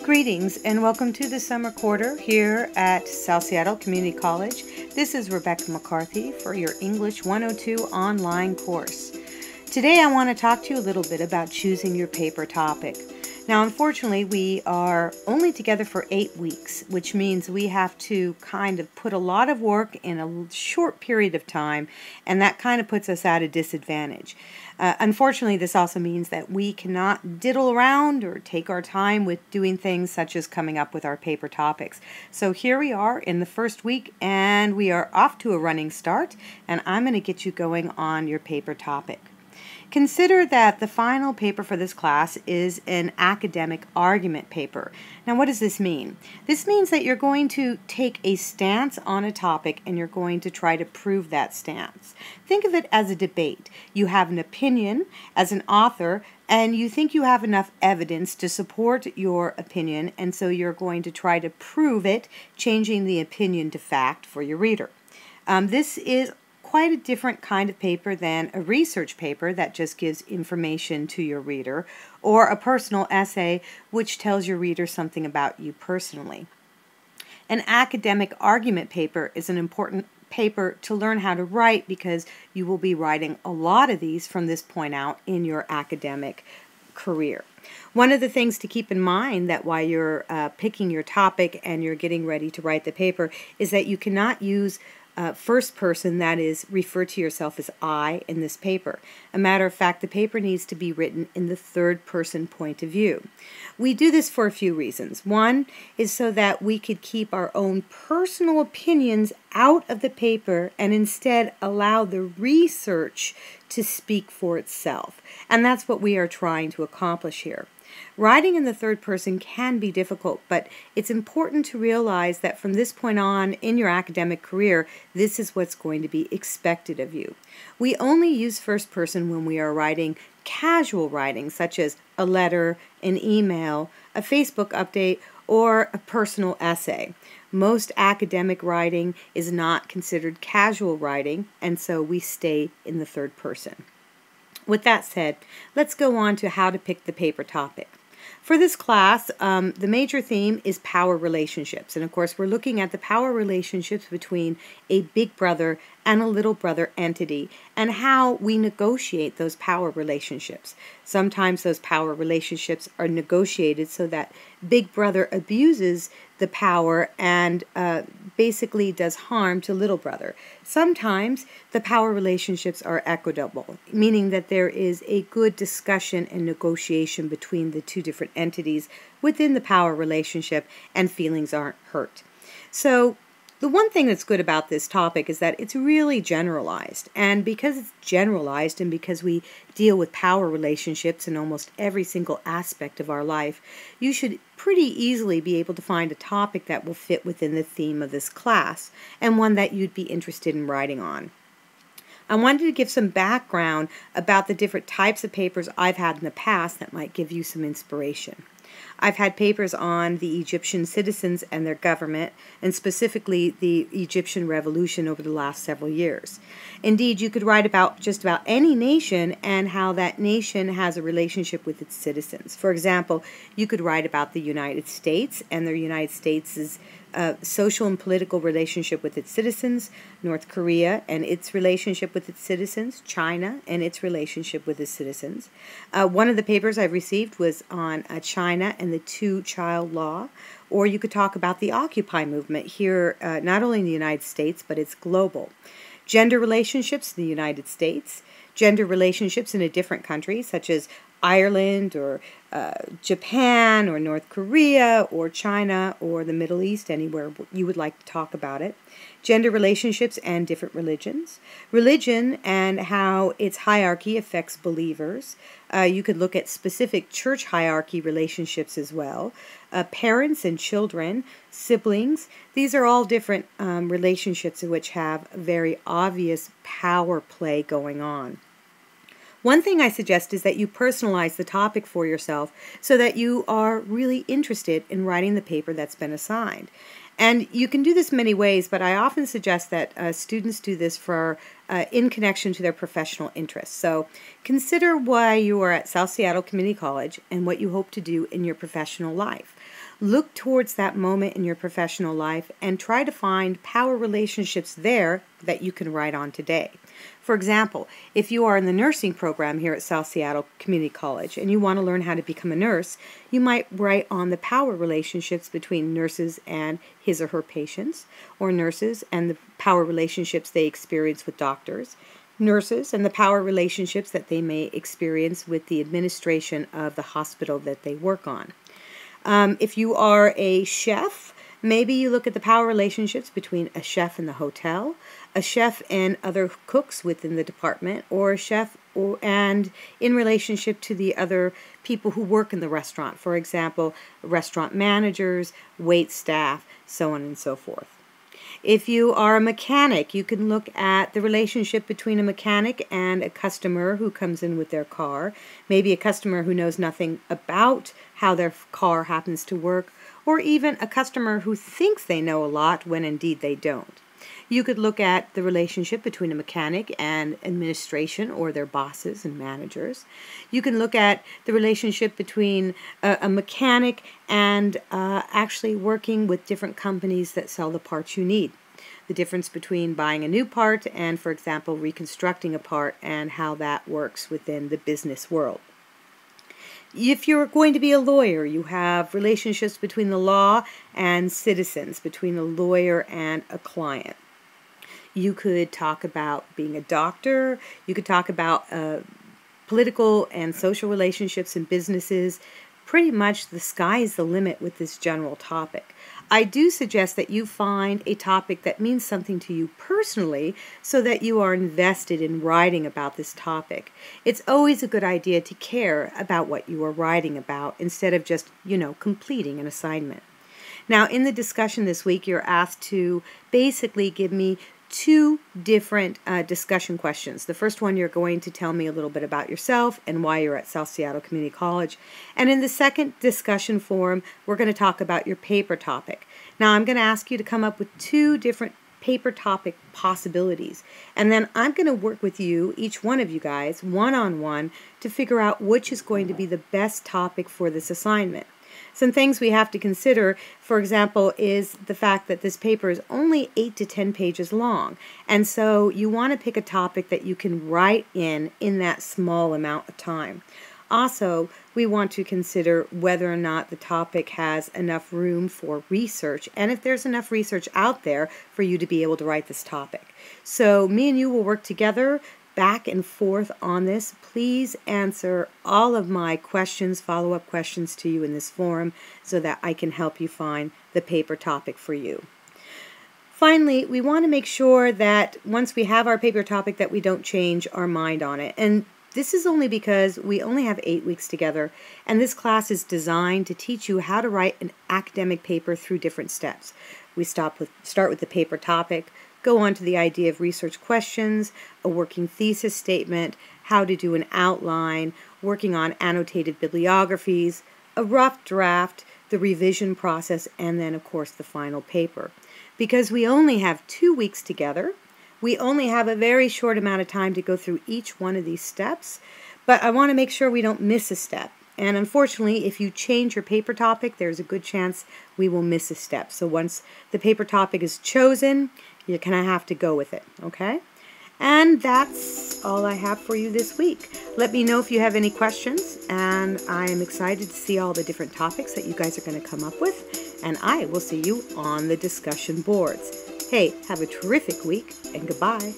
Greetings and welcome to the summer quarter here at South Seattle Community College. This is Rebecca McCarthy for your English 102 online course. Today I want to talk to you a little bit about choosing your paper topic. Now unfortunately we are only together for 8 weeks, which means we have to kind of put a lot of work in a short period of time, and that kind of puts us at a disadvantage. Unfortunately, this also means that we cannot diddle around or take our time with doing things such as coming up with our paper topics. So here we are in the first week, and we are off to a running start, and I'm going to get you going on your paper topic. Consider that the final paper for this class is an academic argument paper. Now, what does this mean? This means that you're going to take a stance on a topic and you're going to try to prove that stance. Think of it as a debate. You have an opinion as an author and you think you have enough evidence to support your opinion, and so you're going to try to prove it, changing the opinion to fact for your reader. This is quite a different kind of paper than a research paper that just gives information to your reader, or a personal essay which tells your reader something about you personally. An academic argument paper is an important paper to learn how to write because you will be writing a lot of these from this point out in your academic career. One of the things to keep in mind that while you're picking your topic and you're getting ready to write the paper is that you cannot use first person, that is, refer to yourself as I in this paper. A matter of fact, the paper needs to be written in the third person point of view. We do this for a few reasons. One is so that we could keep our own personal opinions out of the paper and instead allow the research to speak for itself. And that's what we are trying to accomplish here. Writing in the third person can be difficult, but it's important to realize that from this point on in your academic career, this is what's going to be expected of you. We only use first person when we are writing casual writing, such as a letter, an email, a Facebook update, or a personal essay. Most academic writing is not considered casual writing, and so we stay in the third person. With that said, let's go on to how to pick the paper topic. For this class, the major theme is power relationships. And of course, we're looking at the power relationships between a big brother and a little brother entity and how we negotiate those power relationships. Sometimes those power relationships are negotiated so that big brother abuses the power and basically does harm to little brother. Sometimes the power relationships are equitable, meaning that there is a good discussion and negotiation between the two different entities within the power relationship and feelings aren't hurt. So the one thing that's good about this topic is that it's really generalized, and because it's generalized and because we deal with power relationships in almost every single aspect of our life, you should pretty easily be able to find a topic that will fit within the theme of this class and one that you'd be interested in writing on. I wanted to give some background about the different types of papers I've had in the past that might give you some inspiration. I've had papers on the Egyptian citizens and their government, and specifically the Egyptian revolution over the last several years. Indeed, you could write about just about any nation and how that nation has a relationship with its citizens. For example, you could write about the United States and the United States' social and political relationship with its citizens, North Korea and its relationship with its citizens, China and its relationship with its citizens. One of the papers I've received was on China and the two-child law, or you could talk about the Occupy movement here, not only in the United States, but it's global. Gender relationships in the United States, gender relationships in a different country, such as Ireland or Japan or North Korea or China or the Middle East, anywhere you would like to talk about it. Gender relationships and different religions. Religion and how its hierarchy affects believers. You could look at specific church hierarchy relationships as well. Parents and children, siblings. These are all different relationships which have very obvious power play going on. One thing I suggest is that you personalize the topic for yourself so that you are really interested in writing the paper that's been assigned. And you can do this many ways, but I often suggest that students do this for in connection to their professional interests. So consider why you are at South Seattle Community College and what you hope to do in your professional life. Look towards that moment in your professional life and try to find power relationships there that you can write on today. For example, if you are in the nursing program here at South Seattle Community College and you want to learn how to become a nurse, you might write on the power relationships between nurses and his or her patients, or nurses and the power relationships they experience with doctors, nurses and the power relationships that they may experience with the administration of the hospital that they work on. If you are a chef, maybe you look at the power relationships between a chef and the hotel, a chef and other cooks within the department, or a chef and in relationship to the other people who work in the restaurant. For example, restaurant managers, wait staff, so on and so forth. If you are a mechanic, you can look at the relationship between a mechanic and a customer who comes in with their car, maybe a customer who knows nothing about how their car happens to work, or even a customer who thinks they know a lot when indeed they don't. You could look at the relationship between a mechanic and administration or their bosses and managers. You can look at the relationship between a mechanic and actually working with different companies that sell the parts you need. The difference between buying a new part and, for example, reconstructing a part, and how that works within the business world. If you're going to be a lawyer, you have relationships between the law and citizens, between a lawyer and a client. You could talk about being a doctor. You could talk about political and social relationships in businesses. Pretty much the sky is the limit with this general topic. I do suggest that you find a topic that means something to you personally so that you are invested in writing about this topic. It's always a good idea to care about what you are writing about instead of just, completing an assignment. Now, in the discussion this week, you're asked to basically give me two different discussion questions. The first one, you're going to tell me a little bit about yourself and why you're at South Seattle Community College. And in the second discussion forum, we're going to talk about your paper topic. Now, I'm going to ask you to come up with two different paper topic possibilities. And then I'm going to work with you, each one of you guys, one-on-one, to figure out which is going to be the best topic for this assignment. Some things we have to consider, for example, is the fact that this paper is only 8 to 10 pages long. And so you want to pick a topic that you can write in that small amount of time. Also, we want to consider whether or not the topic has enough room for research, and if there's enough research out there for you to be able to write this topic. So me and you will work together back and forth on this. Please answer all of my questions, follow-up questions to you in this forum so that I can help you find the paper topic for you. Finally, we want to make sure that once we have our paper topic that we don't change our mind on it. And this is only because we only have 8 weeks together, and this class is designed to teach you how to write an academic paper through different steps. We start with the paper topic, go on to the idea of research questions, a working thesis statement, how to do an outline, working on annotated bibliographies, a rough draft, the revision process, and then, of course, the final paper. Because we only have 2 weeks together, we only have a very short amount of time to go through each one of these steps, but I want to make sure we don't miss a step. And unfortunately, if you change your paper topic, there's a good chance we will miss a step. So once the paper topic is chosen, you're going to have to go with it, okay? And that's all I have for you this week. Let me know if you have any questions, and I am excited to see all the different topics that you guys are going to come up with, and I will see you on the discussion boards. Hey, have a terrific week, and goodbye.